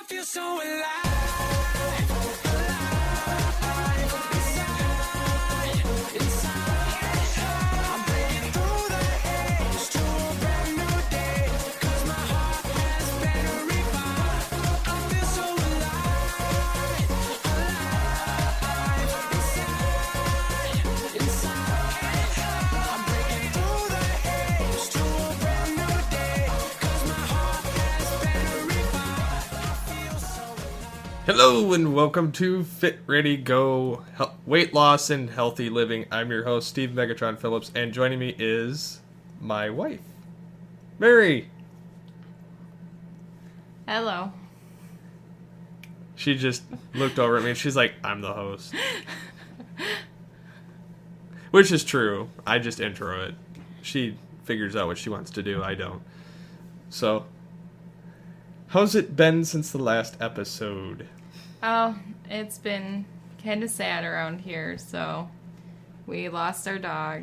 I feel so alive, alive, inside. I'm breaking through the haze to a brand new day, 'cause my heart has been revived. I feel so alive, alive, inside. I'm breaking through the haze to a brand new day, 'cause my heart has been revived. I feel so alive. Hello and welcome to Fit Ready Go Weight Loss and Healthy Living. I'm your host Steve Megatron Phillips, and joining me is my wife, Mary. Hello. She just looked over at me and she's like, "I'm the host," which is true. I just intro it. She figures out what she wants to do. I don't. So, how's it been since the last episode? Oh, it's been kind of sad around here. So, we lost our dog.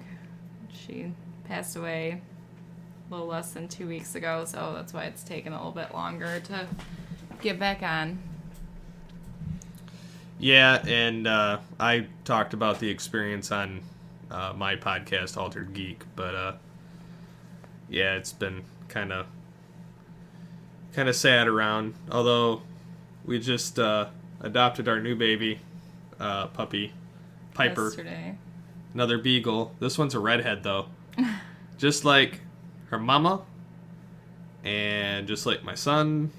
She passed away a little less than 2 weeks ago. So, that's why it's taken a little bit longer to get back on. Yeah, and I talked about the experience on my podcast, Altered Geek, but yeah, it's been kind of sad around. Although we just adopted our new baby puppy, Piper, Yesterday. another beagle. This one's a redhead though, just like her mama, and just like my son.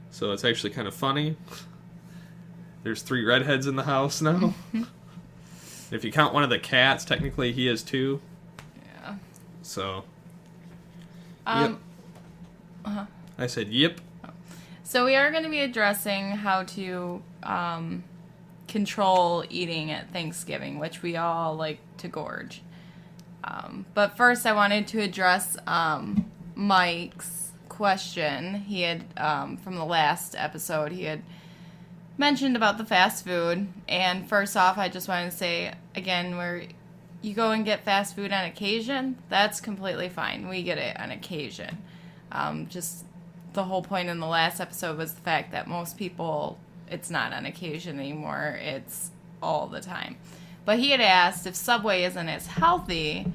So it's actually kind of funny. There's 3 redheads in the house now. If you count one of the cats, technically he is 2. Yeah. So, Uh-huh. I said yep. So we are going to be addressing how to control eating at Thanksgiving, which we all like to gorge. But first I wanted to address Mike's question. He had, from the last episode, he had mentioned about the fast food. And first off, I just wanted to say, again, where you go and get fast food on occasion, that's completely fine. We get it on occasion. Just the whole point in the last episode was the fact that most people, it's not on occasion anymore. It's all the time. But he had asked if Subway isn't as healthy,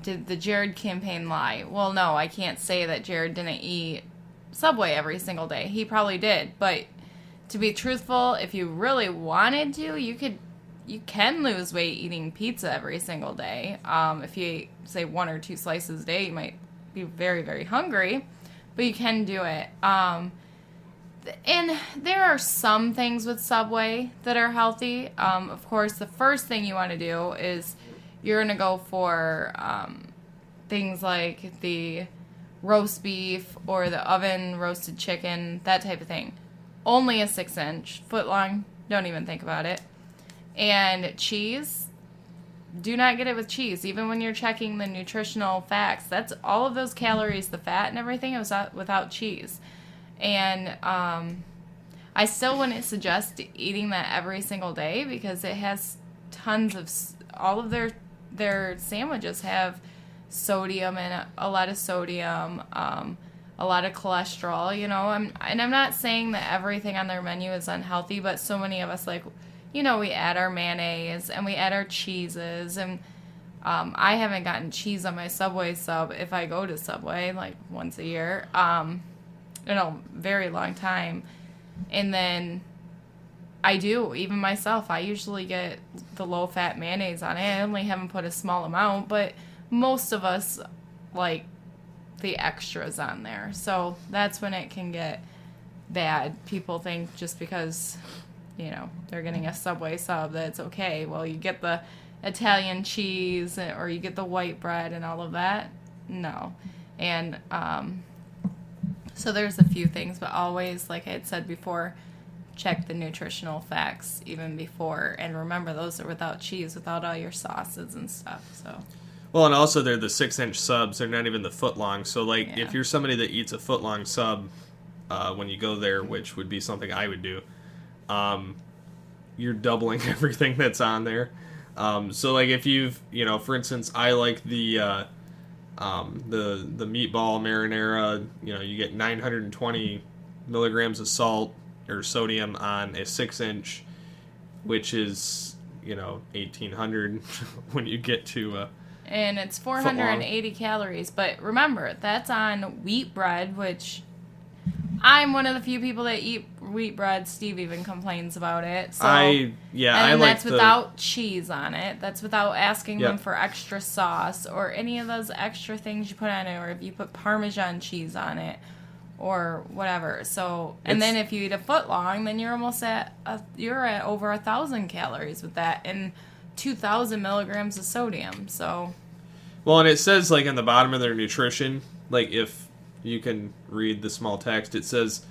did the Jared campaign lie? Well, no, I can't say that Jared didn't eat Subway every single day. He probably did. But to be truthful, if you really wanted to, you can lose weight eating pizza every single day. If you ate, say, 1 or 2 slices a day, you might be very, very hungry, but you can do it. And there are some things with Subway that are healthy. Of course, the first thing you want to do is you're going to go for things like the roast beef or the oven roasted chicken, that type of thing. Only a 6-inch, foot long, don't even think about it. And cheese, do not get it with cheese. Even when you're checking the nutritional facts, that's all of those calories, the fat and everything, it was without cheese. And I still wouldn't suggest eating that every single day because it has tons of, all of their sandwiches have sodium and a lot of sodium, a lot of cholesterol, you know. I'm not saying that everything on their menu is unhealthy, but so many of us, like, you know, we add our mayonnaise and we add our cheeses, and I haven't gotten cheese on my Subway sub if I go to Subway, like once a year, in a very long time. And then I do, even myself, I usually get the low-fat mayonnaise on it. I only haven't put a small amount, but most of us like the extras on there. So that's when it can get bad. People think just because, you know, they're getting a Subway sub that it's okay. Well, you get the Italian cheese or you get the white bread and all of that. No. And so there's a few things, but always, like I had said before, check the nutritional facts even before. And remember, those are without cheese, without all your sauces and stuff. So. Well, and also they're the 6-inch subs. They're not even the foot long. So, like, Yeah. if you're somebody that eats a foot long sub when you go there, which would be something I would do, you're doubling everything that's on there. So, like, if you've, you know, for instance, I like the meatball marinara. You know, you get 920 milligrams of salt or sodium on a 6-inch, which is, 1,800 when you get to And it's 480 calories. But remember, that's on wheat bread, which I'm one of the few people that eat wheat bread. Steve even complains about it. So, I like that's without cheese on it. That's without asking Yep. them for extra sauce or any of those extra things you put on it, or if you put Parmesan cheese on it or whatever. So, and then if you eat a foot long, then you're almost you're at over 1,000 calories with that and 2,000 milligrams of sodium. So, Well, and it says, like, on the bottom of their nutrition, like, if you can read the small text, it says,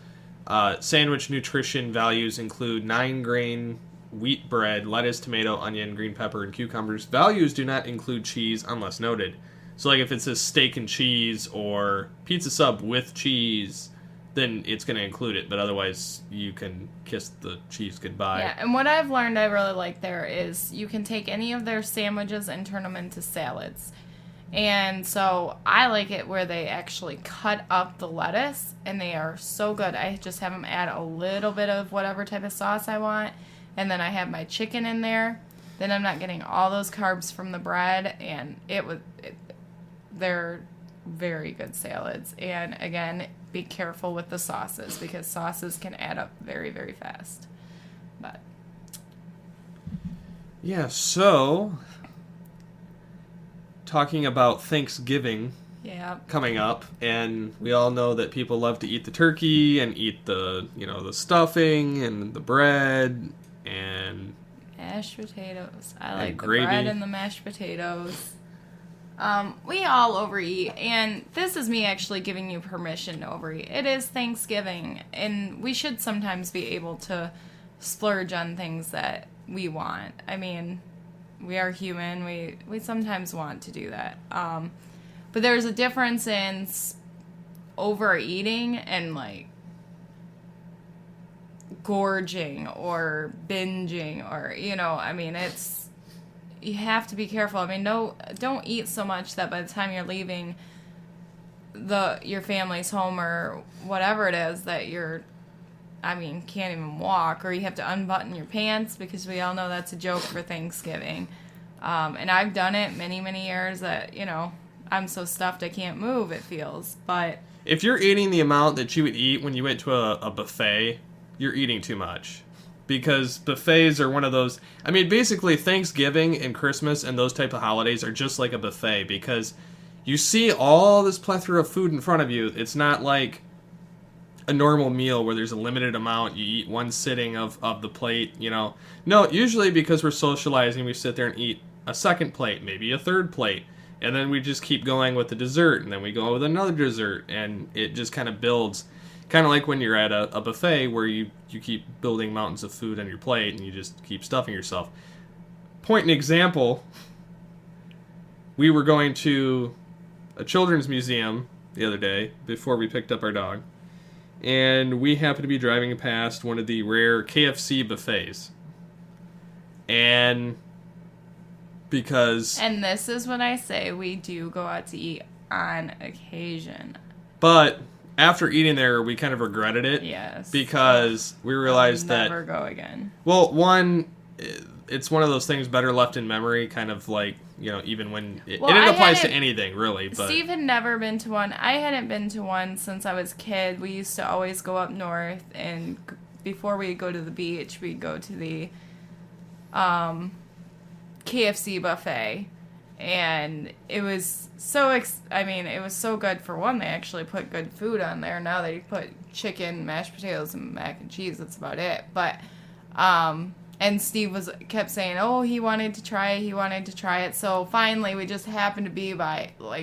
sandwich nutrition values include 9-grain wheat bread, lettuce, tomato, onion, green pepper, and cucumbers. Values do not include cheese unless noted. So, like, if it says steak and cheese or pizza sub with cheese, then it's going to include it. But otherwise, you can kiss the cheese goodbye. yeah, and what I've learned I really like there is you can take any of their sandwiches and turn them into salads. And so I like it where they actually cut up the lettuce, and they are so good. I just have them add a little bit of whatever type of sauce I want, and then I have my chicken in there. Then I'm not getting all those carbs from the bread, and they're very good salads. And again, be careful with the sauces because sauces can add up very, very fast. But Yeah, so talking about Thanksgiving yeah, coming up, and we all know that people love to eat the turkey and eat the, the stuffing and the bread and mashed potatoes. I like the gravy. bread and the mashed potatoes. We all overeat, and this is me actually giving you permission to overeat. It is Thanksgiving, and we should sometimes be able to splurge on things that we want. I mean, we are human. We sometimes want to do that. But there's a difference in overeating and, like, gorging or binging or, I mean, you have to be careful. I mean, don't eat so much that by the time you're leaving your family's home or whatever it is that can't even walk, or you have to unbutton your pants, because we all know that's a joke for Thanksgiving. And I've done it many, many years that, I'm so stuffed I can't move, it feels. But if you're eating the amount that you would eat when you went to a buffet, you're eating too much. Because buffets are one of those... I mean, basically, Thanksgiving and Christmas and those type of holidays are just like a buffet, because you see all this plethora of food in front of you. It's not like a normal meal where there's a limited amount. You eat one sitting of the plate, No, usually because we're socializing, we sit there and eat a second plate, maybe a third plate. And then we just keep going with the dessert, and then we go with another dessert, and it just kind of builds. Kind of like when you're at a buffet where you keep building mountains of food on your plate, and you just keep stuffing yourself. Point and example, we were going to a children's museum the other day before we picked up our dog, and we happened to be driving past one of the rare KFC buffets. And this is what I say, we do go out to eat on occasion. But after eating there, we kind of regretted it. Yes. Because we realized that... Never go again. Well, one, it's one of those things better left in memory, kind of like, even when... It applies to anything, really. But Steve had never been to one. I hadn't been to one since I was a kid. We used to always go up north, and before we go to the beach, we'd go to the KFC buffet. And it was it was so good. For one, they actually put good food on there. Now they put chicken, mashed potatoes, and mac and cheese. That's about it. But, and Steve kept saying, oh, he wanted to try it. So finally, we just happened to be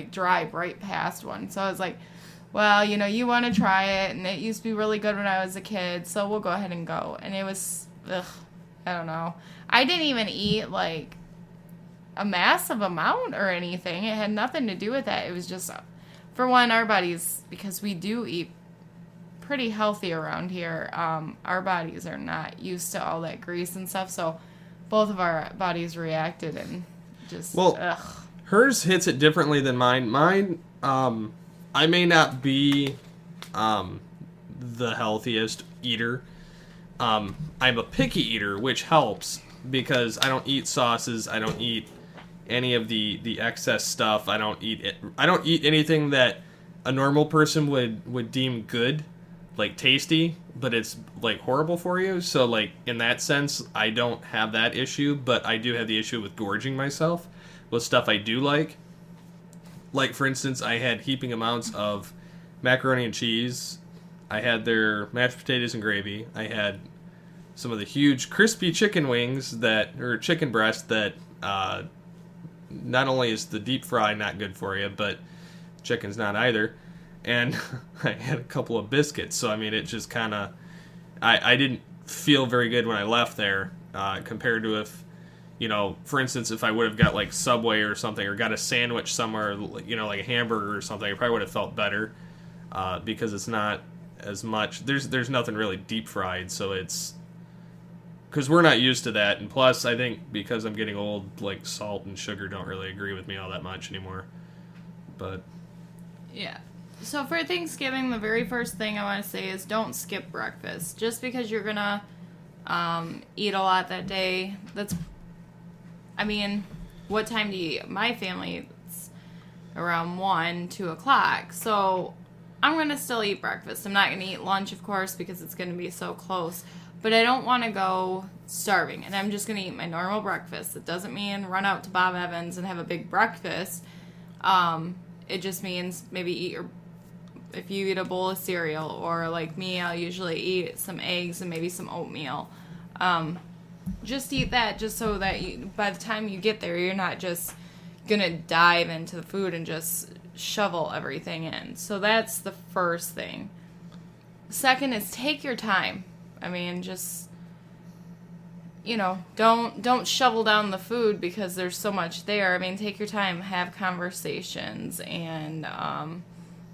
drive right past one. So I was like, well, you want to try it, and it used to be really good when I was a kid, so we'll go ahead and go. And it was, I don't know. I didn't even eat, a massive amount or anything. It had nothing to do with that. It was just, for one, our bodies, because we do eat pretty healthy around here, our bodies are not used to all that grease and stuff, so both of our bodies reacted and just, hers hits it differently than mine. Mine, I may not be the the healthiest eater. I'm a picky eater, which helps because I don't eat sauces. I don't eat any of the excess stuff. I don't eat anything that a normal person would deem good, like tasty, but it's like horrible for you. So like in that sense, I don't have that issue, but I do have the issue with gorging myself with stuff I do like. Like for instance, I had heaping amounts of macaroni and cheese. I had their mashed potatoes and gravy. I had some of the huge crispy chicken wings or chicken breast that not only is the deep fry not good for you, but chicken's not either. And I had a couple of biscuits. So, I mean, it just kind of... I didn't feel very good when I left there compared to if, for instance, if I would have got like Subway or something or got a sandwich somewhere, like a hamburger or something, I probably would have felt better because it's not as much... There's nothing really deep fried, so it's... Because we're not used to that, and plus, I think because I'm getting old, like, salt and sugar don't really agree with me all that much anymore. But... Yeah. So for Thanksgiving, the very first thing I want to say is don't skip breakfast. Just because you're going to eat a lot that day, what time do you eat? My family, it's around 1, 2 o'clock. So I'm going to still eat breakfast. I'm not going to eat lunch, of course, because it's going to be so close. But I don't want to go starving, and I'm just going to eat my normal breakfast. It doesn't mean run out to Bob Evans and have a big breakfast. It just means maybe if you eat a bowl of cereal, or like me, I'll usually eat some eggs and maybe some oatmeal. Just eat that just so that by the time you get there, you're not just going to dive into the food and just shovel everything in. So that's the first thing. Second is take your time. I mean, just, don't shovel down the food because there's so much there. I mean, take your time, have conversations, and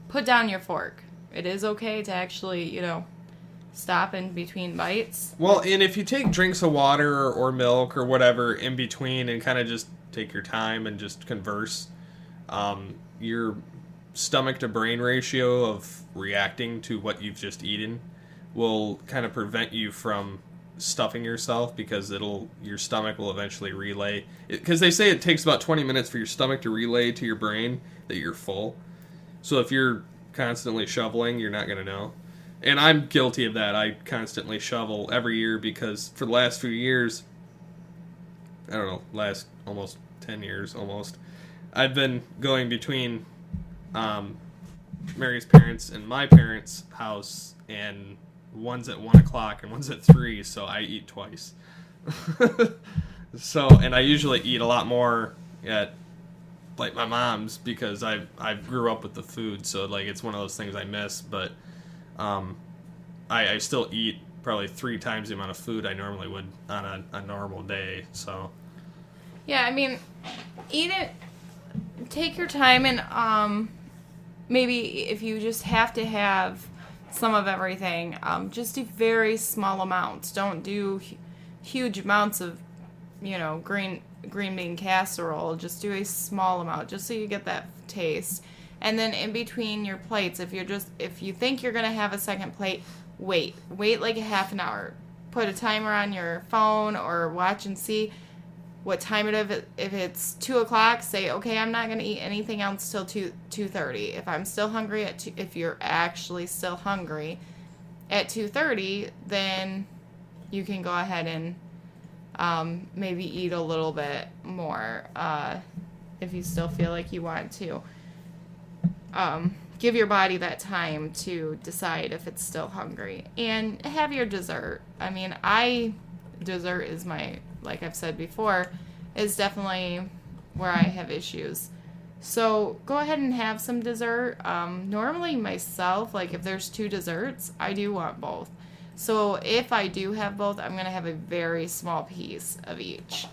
put down your fork. It is okay to actually, stop in between bites. Well, and if you take drinks of water or milk or whatever in between and kind of just take your time and just converse, your stomach to brain ratio of reacting to what you've just eaten will kind of prevent you from stuffing yourself because your stomach will eventually relay. Because they say it takes about 20 minutes for your stomach to relay to your brain that you're full. So if you're constantly shoveling, you're not going to know. And I'm guilty of that. I constantly shovel every year because for the last few years, I don't know, last almost 10 years almost, I've been going between Mary's parents and my parents' house, and one's at 1 o'clock and one's at 3, so I eat twice. And I usually eat a lot more at like my mom's because I grew up with the food, so like it's one of those things I miss. But I still eat probably 3 times the amount of food I normally would on a normal day. So yeah, I mean, eat it. Take your time, and maybe if you just have to have some of everything, just do very small amounts. Don't do huge amounts of, green bean casserole. Just do a small amount, just so you get that taste. And then in between your plates, if you think you're gonna have a second plate, wait like a half an hour. Put a timer on your phone or watch and see what time it is. If it's 2 o'clock, say, okay, I'm not going to eat anything else till 2:30. If I'm still hungry if you're actually still hungry at 2:30, then you can go ahead and maybe eat a little bit more if you still feel like you want to. Give your body that time to decide if it's still hungry. And have your dessert. I mean, dessert is like I've said before, is definitely where I have issues. So go ahead and have some dessert. Normally myself, like if there's 2 desserts, I do want both. So if I do have both, I'm going to have a very small piece of each.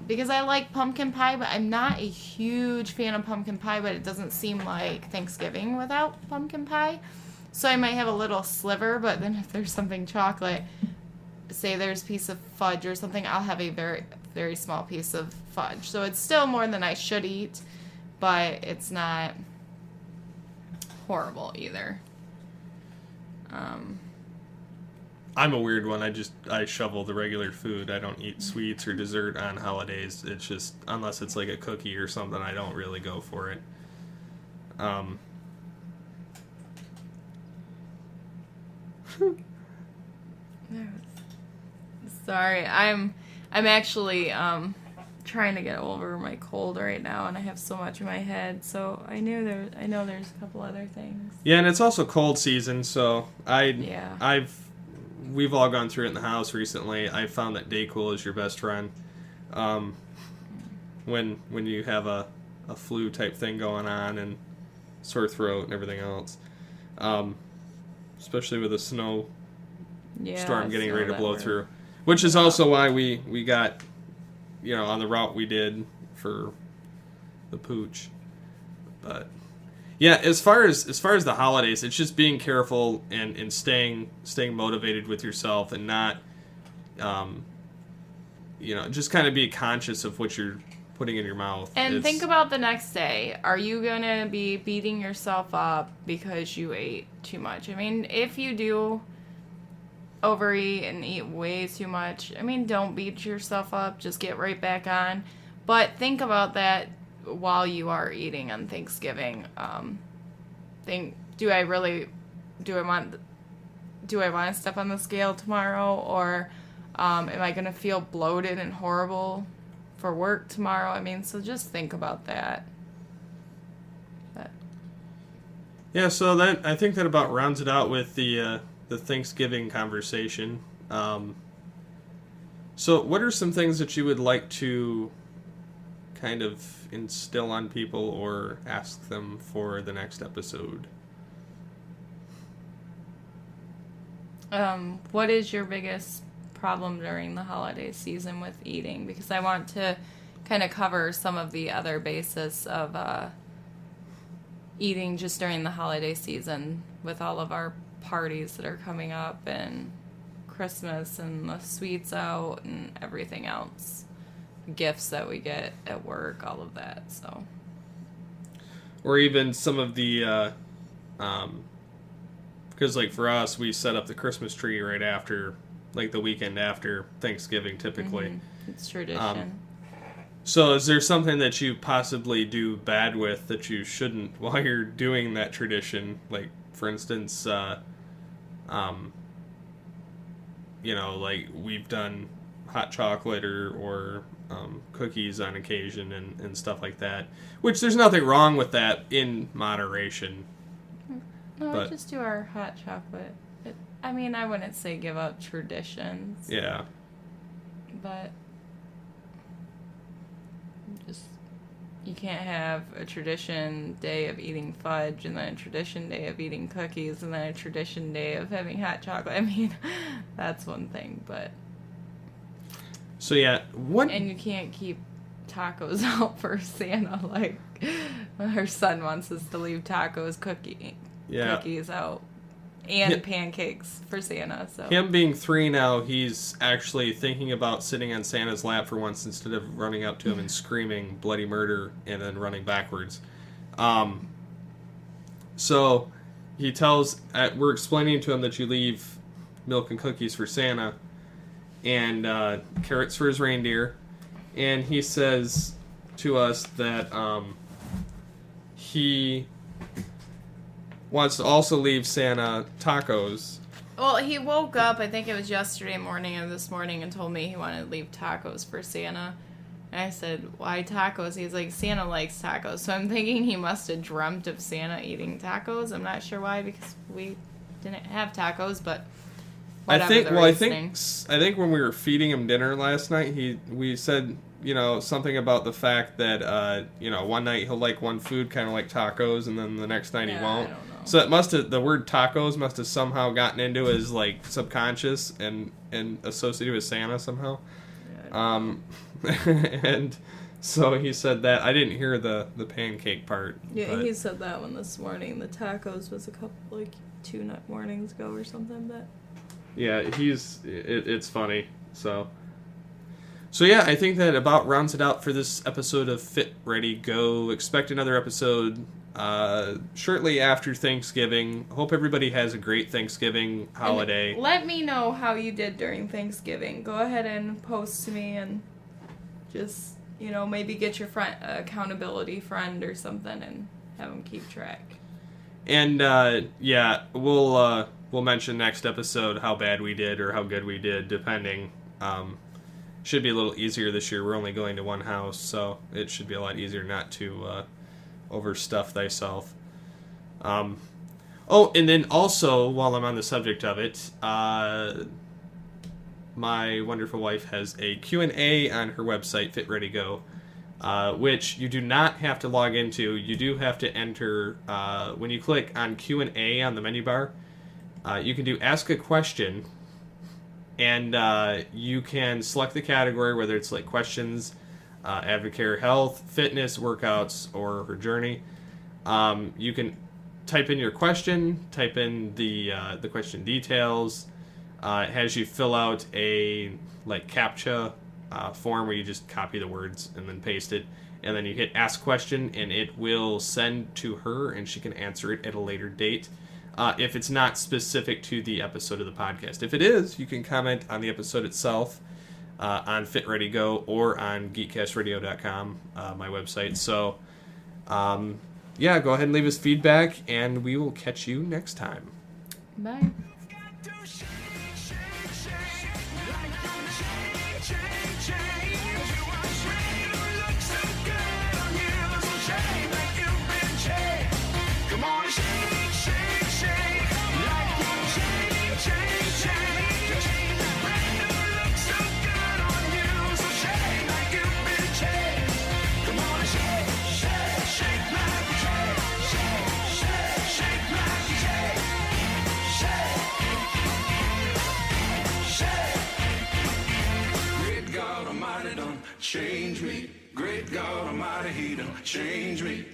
Because I like pumpkin pie, but I'm not a huge fan of pumpkin pie, but it doesn't seem like Thanksgiving without pumpkin pie. So I might have a little sliver, but then if there's something chocolate, say there's a piece of fudge or something, I'll have a very, very small piece of fudge. So it's still more than I should eat, but it's not horrible either. I'm a weird one. I shovel the regular food. I don't eat sweets or dessert on holidays. It's just, unless it's like a cookie or something, I don't really go for it. Sorry, I'm actually trying to get over my cold right now, and I have so much in my head. So I know there's a couple other things. Yeah, and it's also cold season, so Yeah. we've all gone through it in the house recently. I found that Dayquil is your best friend. When you have a flu type thing going on and sore throat and everything else. Especially with a storm getting ready to blow through. Which is also why we got, on the route we did for the pooch. But yeah, as far as the holidays, it's just being careful and staying motivated with yourself and not, just kind of be conscious of what you're putting in your mouth. And think about the next day. Are you going to be beating yourself up because you ate too much? I mean, if you do overeat and eat way too much, don't beat yourself up. Just get right back on. But think about that while you are eating on Thanksgiving. Do I want to step on the scale tomorrow, or am I going to feel bloated and horrible for work tomorrow? So just think about that. Yeah, so I think that about rounds it out with the Thanksgiving conversation. So what are some things that you would like to kind of instill on people or ask them for the next episode? What is your biggest problem during the holiday season with eating? Because I want to kind of cover some of the other basis of eating just during the holiday season with all of our parties that are coming up and Christmas and the sweets out and everything else, gifts that we get at work, all of that. So, or even some of the because like for us, we set up the Christmas tree right after, like the weekend after Thanksgiving typically. Mm-hmm. It's tradition. So is there something that you possibly do bad with that you shouldn't while you're doing that tradition? Like, for instance, like we've done hot chocolate or cookies on occasion and stuff like that, which there's nothing wrong with that in moderation. No, but, we just do our hot chocolate. I wouldn't say give up traditions. Yeah. But you can't have a tradition day of eating fudge and then a tradition day of eating cookies and then a tradition day of having hot chocolate. That's one thing, but... So yeah, And you can't keep tacos out for Santa. Like, her son wants us to leave cookies out. And pancakes for Santa. So him being 3 now, he's actually thinking about sitting on Santa's lap for once instead of running up to him and screaming bloody murder and then running backwards. So he tells, we're explaining to him that you leave milk and cookies for Santa and carrots for his reindeer. And he says to us that he wants to also leave Santa tacos. Well, he woke up, I think it was yesterday morning or this morning, and told me he wanted to leave tacos for Santa. And I said, why tacos? He's like, Santa likes tacos. So I'm thinking he must have dreamt of Santa eating tacos. I'm not sure why, because we didn't have tacos, but whatever. I think when we were feeding him dinner last night, we said, something about the fact that, one night he'll like one food kind of like tacos, and then the next night he won't. I don't know. So the word tacos must have somehow gotten into his like subconscious and associated with Santa somehow. Yeah, and so he said that. I didn't hear the pancake part. Yeah, but he said that one this morning. The tacos was a couple, 2 mornings ago or something, but... Yeah, it's funny, so yeah, I think that about rounds it out for this episode of Fit, Ready, Go. Expect another episode shortly after Thanksgiving. Hope everybody has a great Thanksgiving holiday. And let me know how you did during Thanksgiving. Go ahead and post to me and just, maybe get your accountability friend or something and have them keep track. And, we'll mention next episode how bad we did or how good we did, depending. Should be a little easier this year. We're only going to one house, so it should be a lot easier not to overstuff thyself. And then also, while I'm on the subject of it, my wonderful wife has a Q&A on her website, Fit Ready Go, which you do not have to log into. You do have to enter, when you click on Q&A on the menu bar, you can do Ask a Question, and you can select the category, whether it's like questions, Advocare Health, fitness, workouts, or her journey. You can type in your question, type in the question details. It has you fill out a CAPTCHA form where you just copy the words and then paste it, and then you hit Ask Question, and it will send to her, and she can answer it at a later date. If it's not specific to the episode of the podcast. If it is, you can comment on the episode itself on Fit Ready Go or on geekcastradio.com, my website. So, go ahead and leave us feedback, and we will catch you next time. Bye. Change me, great God Almighty, He done change me.